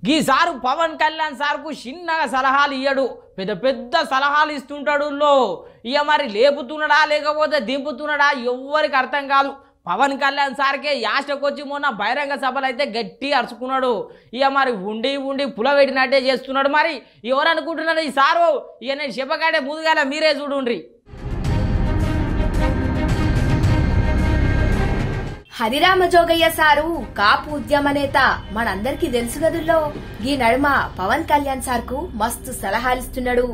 గీసారు పవన్ కళ్యాణ్ సార్కు చిన్నగా సలహాలు ఇయ్యడు, పెద్ద పెద్ద సలహాలు ఇస్తుంటాడు. ఇక మరి లేపుతున్నాడా లేకపోతే దింపుతున్నాడా ఎవ్వరికి అర్థం కాదు. పవన్ కళ్యాణ్ సార్కే యాస్టకొచ్చి మొన్న బహిరంగ సభలు అయితే గట్టి అరుచుకున్నాడు. ఇక మరి ఉండి ఉండి పులవెట్టినట్టే చేస్తున్నాడు. మరి ఎవరు అనుకుంటున్నాడు ఈ సారు? ఇక నేను చెప్పగానే ముందుగాల మీరే చూడుండ్రి. హరిరామ జోగయ్య సారు కాపు ఉద్యమ నేత, మనందరికీ తెలుసు గదుల్లో. ఈ నడుమ పవన్ కళ్యాణ్ సార్కు మస్తు సలహాలిస్తున్నాడు.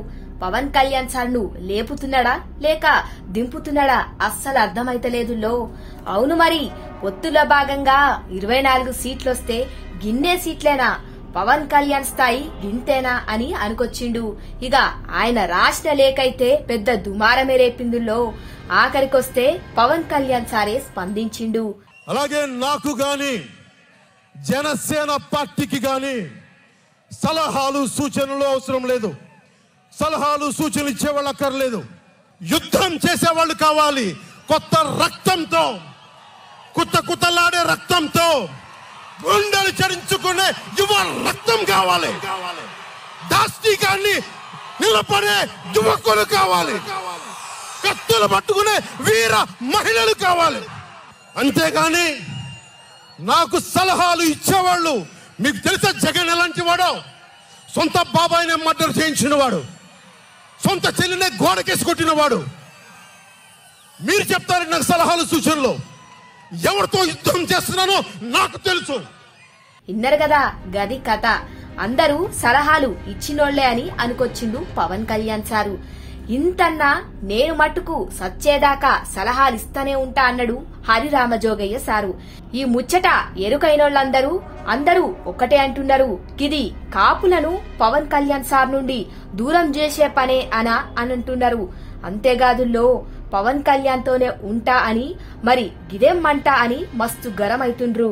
పవన్ కళ్యాణ్ సార్ను లేపుతున్నాడా లేక దింపుతున్నాడా అస్సలు అర్థమైతలేదుల్లో. అవును మరి, పొత్తులో భాగంగా 24 సీట్లొస్తే గిన్నే సీట్లేనా, పవన్ కళ్యాణ్ స్థాయి గింతేనా అని అనుకొచ్చిండు. ఇక ఆయన రాసిన లేఖైతే పెద్ద దుమారమే రేపిందుల్లో. ఆఖరికొస్తే పవన్ కళ్యాణ్ సారే స్పందించిండు. అలాగే నాకు గాని జనసేన పార్టీకి గాని సలహాలు సూచనలు అవసరం లేదు. సలహాలు సూచనలు ఇచ్చేవాళ్ళు అక్కర్లేదు. యుద్ధం చేసేవాళ్ళు కావాలి. కొత్త రక్తంతో, కుత్తలాడే రక్తంతో, గుండెలు చరించుకునే యువ రక్తం కావాలి. దాష్టికాన్ని నిలబడే యువకులు కావాలి. కత్తులు పట్టుకునే వీర మహిళలు కావాలి. అంతేగాని నాకు సలహాలు ఇచ్చేవాళ్ళు, మీకు తెలుసా జగన్ ఎలాంటి వాడు? సొంత బాబాయినే మర్డర్ చేయించిన వాడు, సొంత చెల్లినే గోడకేసి కొట్టిన వాడు. మీరు చెప్తారు నాకు సలహాలు సూచనలు. ఎవరితో యుద్ధం చేస్తున్నానో నాకు తెలుసు. ఇన్నరు కదా గది కథ. అందరూ సలహాలు ఇచ్చినోళ్లే అని అనుకొచ్చిండు పవన్ కళ్యాణ్ సారు. ఇంతన్నా నేను మట్టుకు సచ్చేదాకా సలహాలిస్తూనే ఉంటా అన్నాడు హరిరామ జోగయ్య సారు. ఈ ముచ్చట ఎరుకైనోళ్ళందరూ ఒక్కటే అంటున్నారు, కిది కాపులను పవన్ కళ్యాణ్ సార్ నుండి దూరం చేసే పనే అనా అని అంటున్నారు. అంతేకాదుల్లో పవన్ కళ్యాణ్ తోనే ఉంటా అని, మరి గిదేం మంట అని మస్తు గరమైతుండ్రు.